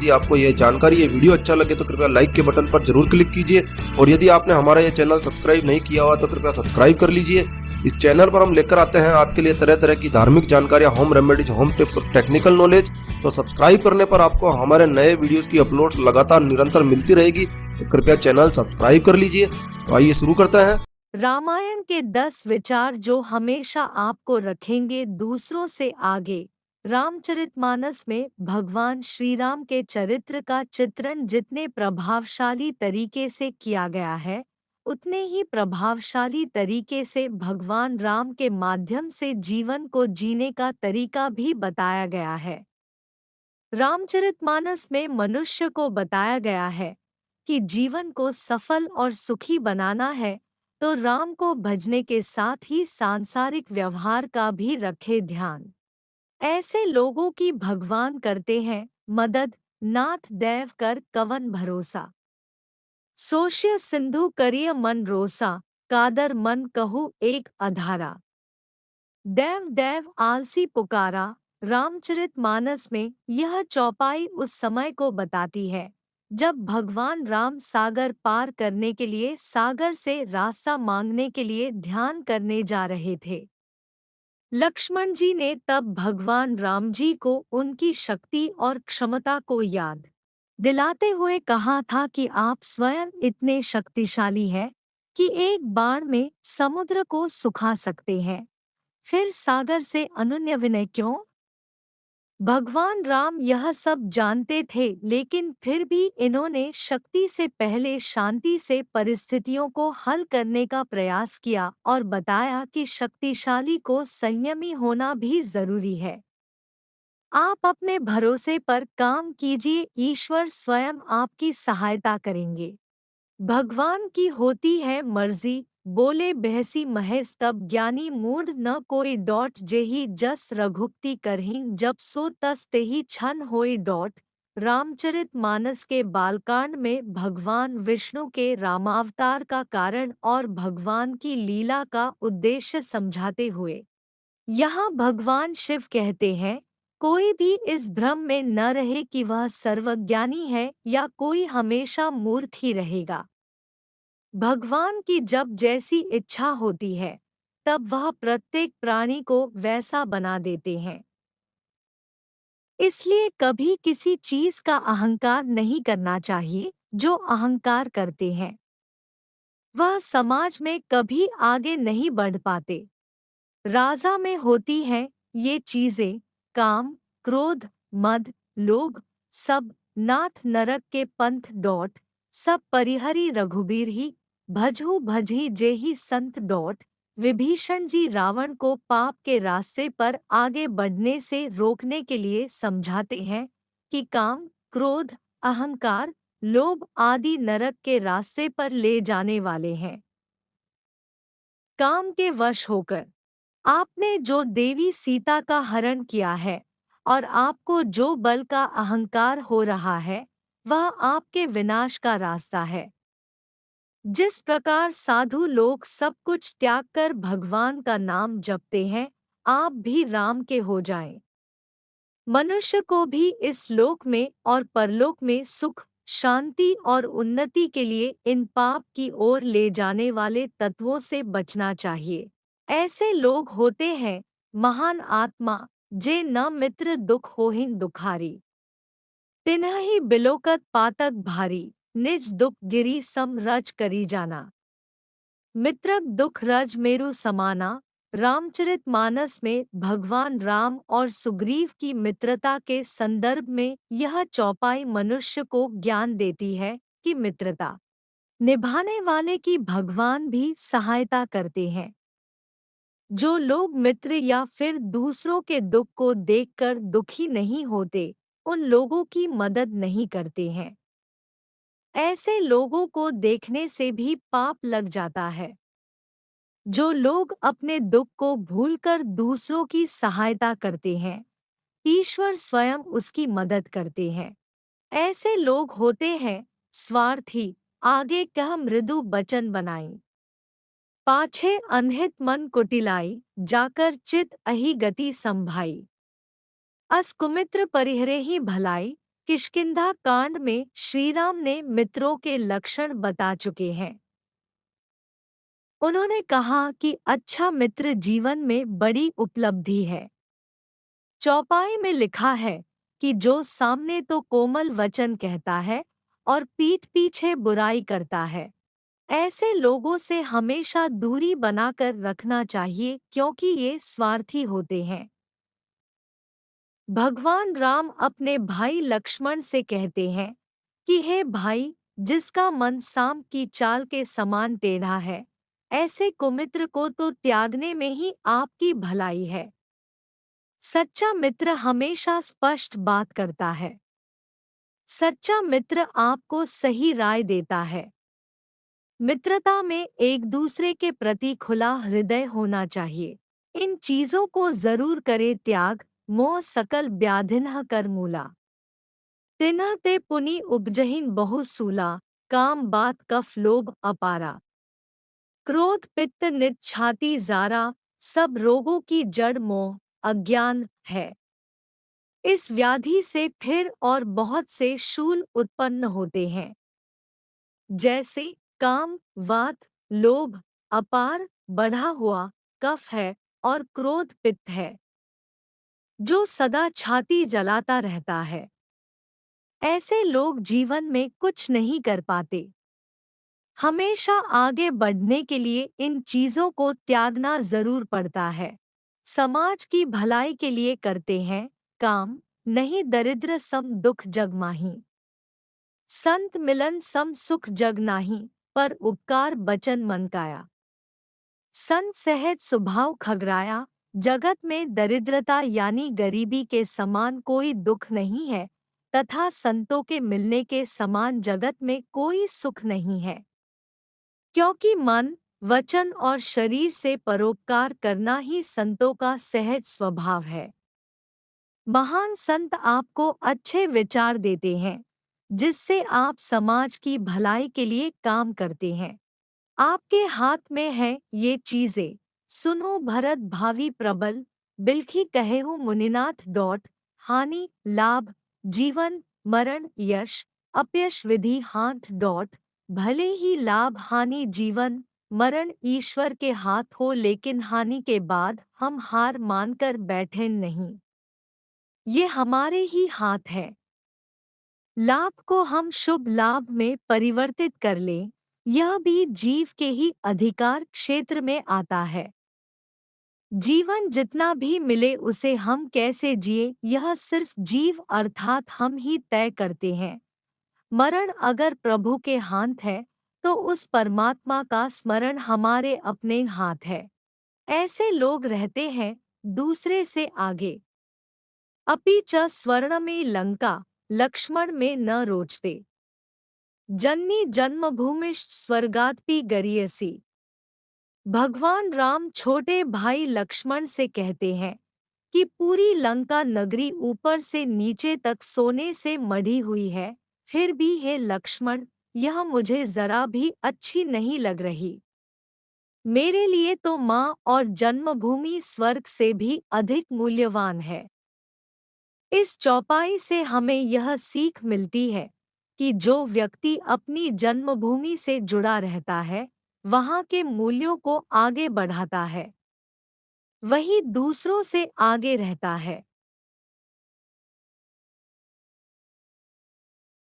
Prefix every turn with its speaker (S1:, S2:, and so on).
S1: यदि आपको ये जानकारी, ये वीडियो अच्छा लगे तो कृपया लाइक के बटन पर जरूर क्लिक कीजिए। और यदि आपने हमारा ये चैनल सब्सक्राइब नहीं किया हुआ तो कृपया सब्सक्राइब कर लीजिए। इस चैनल पर हम लेकर आते हैं आपके लिए तरह तरह की धार्मिक जानकारियां, होम रेमेडीज, होम टिप्स और टेक्निकल नॉलेज। तो सब्सक्राइब करने पर आपको हमारे नए वीडियोस की अपलोड्स लगातार निरंतर मिलती रहेगी। तो कृपया चैनल सब्सक्राइब कर लीजिए। तो आइए शुरू करते हैं।
S2: रामायण के 10 विचार जो हमेशा आपको रखेंगे दूसरों से आगे। रामचरितमानस में भगवान श्री राम के चरित्र का चित्रण जितने प्रभावशाली तरीके से किया गया है, उतने ही प्रभावशाली तरीके से भगवान राम के माध्यम से जीवन को जीने का तरीका भी बताया गया है। रामचरितमानस में मनुष्य को बताया गया है कि जीवन को सफल और सुखी बनाना है तो राम को भजने के साथ ही सांसारिक व्यवहार का भी रखे ध्यान। ऐसे लोगों की भगवान करते हैं मदद, नाथ दैव कर कवन भरोसा। सोष्य सिंधु करिय मन रोसा, कादर मन कहु एक अधारा। दैव दैव आलसी पुकारा। रामचरितमानस में यह चौपाई उस समय को बताती है जब भगवान राम सागर पार करने के लिए सागर से रास्ता मांगने के लिए ध्यान करने जा रहे थे। लक्ष्मण जी ने तब भगवान राम जी को उनकी शक्ति और क्षमता को याद दिलाते हुए कहा था कि आप स्वयं इतने शक्तिशाली हैं कि एक बाण में समुद्र को सुखा सकते हैं, फिर सागर से अनन्य विनय क्यों। भगवान राम यह सब जानते थे, लेकिन फिर भी इन्होंने शक्ति से पहले शांति से परिस्थितियों को हल करने का प्रयास किया और बताया कि शक्तिशाली को संयमी होना भी जरूरी है। आप अपने भरोसे पर काम कीजिए, ईश्वर स्वयं आपकी सहायता करेंगे। भगवान की होती है मर्जी, बोले बहसी महेश तब ज्ञानी मूढ़ न कोई डॉट जेहि जस रघुपति करहीं जब सो तस तेहि छन होई डॉट। रामचरित मानस के बालकांड में भगवान विष्णु के रामावतार का कारण और भगवान की लीला का उद्देश्य समझाते हुए यहाँ भगवान शिव कहते हैं, कोई भी इस भ्रम में न रहे कि वह सर्वज्ञानी है या कोई हमेशा मूर्ख ही रहेगा। भगवान की जब जैसी इच्छा होती है तब वह प्रत्येक प्राणी को वैसा बना देते हैं। इसलिए कभी किसी चीज का अहंकार नहीं करना चाहिए। जो अहंकार करते हैं वह समाज में कभी आगे नहीं बढ़ पाते। राजा में होती हैं ये चीजें, काम, क्रोध, मद, लोभ, सब नाथ नरक के पंथ डॉट। सब परिहरी रघुबीर ही, भजहु भजही जेहि संत डॉट। विभीषण जी रावण को पाप के रास्ते पर आगे बढ़ने से रोकने के लिए समझाते हैं कि काम, क्रोध, अहंकार, लोभ आदि नरक के रास्ते पर ले जाने वाले हैं। काम के वश होकर आपने जो देवी सीता का हरण किया है और आपको जो बल का अहंकार हो रहा है, वह आपके विनाश का रास्ता है। जिस प्रकार साधु लोग सब कुछ त्याग कर भगवान का नाम जपते हैं, आप भी राम के हो जाएं। मनुष्य को भी इस लोक में और परलोक में सुख, शांति और उन्नति के लिए इन पाप की ओर ले जाने वाले तत्वों से बचना चाहिए। ऐसे लोग होते हैं महान आत्मा, जे न मित्र दुख होहिं दुखारी। तिन्हि बिलोकत पातक भारी, निज दुख गिरी सम रज करी जाना। मित्रक दुख रज मेरु समाना। रामचरितमानस में भगवान राम और सुग्रीव की मित्रता के संदर्भ में यह चौपाई मनुष्य को ज्ञान देती है कि मित्रता निभाने वाले की भगवान भी सहायता करते हैं। जो लोग मित्र या फिर दूसरों के दुख को देखकर दुखी नहीं होते, उन लोगों की मदद नहीं करते हैं। ऐसे लोगों को देखने से भी पाप लग जाता है। जो लोग अपने दुख को भूलकर दूसरों की सहायता करते हैं, ईश्वर स्वयं उसकी मदद करते हैं। ऐसे लोग होते हैं स्वार्थी, आगे कह मृदु बचन बनाई, पाछे अनहित मन कुटिलाई, जाकर चित अहि गति संभाई। अस कुमित्र परिहरे ही भलाई, किष्किंधा कांड में श्री राम ने मित्रों के लक्षण बता चुके हैं। उन्होंने कहा कि अच्छा मित्र जीवन में बड़ी उपलब्धि है। चौपाई में लिखा है कि जो सामने तो कोमल वचन कहता है और पीठ पीछे बुराई करता है, ऐसे लोगों से हमेशा दूरी बनाकर रखना चाहिए, क्योंकि ये स्वार्थी होते हैं। भगवान राम अपने भाई लक्ष्मण से कहते हैं कि हे भाई, जिसका मन सांप की चाल के समान टेढ़ा है, ऐसे कुमित्र को तो त्यागने में ही आपकी भलाई है। सच्चा मित्र हमेशा स्पष्ट बात करता है। सच्चा मित्र आपको सही राय देता है। मित्रता में एक दूसरे के प्रति खुला हृदय होना चाहिए। इन चीजों को जरूर करे त्याग, मोह सकल व्याधिन्ह कर मूला। तिन्ह ते पुनि उपजहिन बहु सूला, काम बात कफ लोभ अपारा। क्रोध पित्त नित छाती जारा, सब रोगों की जड़ मोह अज्ञान है। इस व्याधि से फिर और बहुत से शूल उत्पन्न होते हैं, जैसे काम, वात, लोभ, अपार, बढ़ा हुआ, कफ है और क्रोध पित्त है, जो सदा छाती जलाता रहता है। ऐसे लोग जीवन में कुछ नहीं कर पाते। हमेशा आगे बढ़ने के लिए इन चीजों को त्यागना जरूर पड़ता है। समाज की भलाई के लिए करते हैं काम, नहीं दरिद्र सम दुख जग माही। संत मिलन सम सुख जग नाही, पर उपकार बचन मन काया। संत सहज स्वभाव खगराया, जगत में दरिद्रता यानी गरीबी के समान कोई दुख नहीं है, तथा संतों के मिलने के समान जगत में कोई सुख नहीं है। क्योंकि मन, वचन और शरीर से परोपकार करना ही संतों का सहज स्वभाव है। महान संत आपको अच्छे विचार देते हैं, जिससे आप समाज की भलाई के लिए काम करते हैं। आपके हाथ में है ये चीजें, सुनो भरत भावी प्रबल, बिल्खी कहेहु मुनिनाथ डॉट। हानि लाभ जीवन मरण यश अपयश विधि हाथ डॉट। भले ही लाभ हानि जीवन मरण ईश्वर के हाथ हो, लेकिन हानि के बाद हम हार मानकर बैठे नहीं, ये हमारे ही हाथ है। लाभ को हम शुभ लाभ में परिवर्तित कर लें, यह भी जीव के ही अधिकार क्षेत्र में आता है। जीवन जितना भी मिले उसे हम कैसे जिए, यह सिर्फ जीव अर्थात हम ही तय करते हैं। मरण अगर प्रभु के हाथ है, तो उस परमात्मा का स्मरण हमारे अपने हाथ है। ऐसे लोग रहते हैं दूसरे से आगे। अपि च स्वर्ण में लंका, लक्ष्मण में न रोचते। जननी जन्मभूमिश्च स्वर्गादपि गरीयसी। भगवान राम छोटे भाई लक्ष्मण से कहते हैं कि पूरी लंका नगरी ऊपर से नीचे तक सोने से मढ़ी हुई है, फिर भी हे लक्ष्मण, यह मुझे जरा भी अच्छी नहीं लग रही। मेरे लिए तो माँ और जन्मभूमि स्वर्ग से भी अधिक मूल्यवान है। इस चौपाई से हमें यह सीख मिलती है कि जो व्यक्ति अपनी जन्मभूमि से जुड़ा रहता है, वहाँ के मूल्यों को आगे बढ़ाता है, वही दूसरों से आगे रहता है।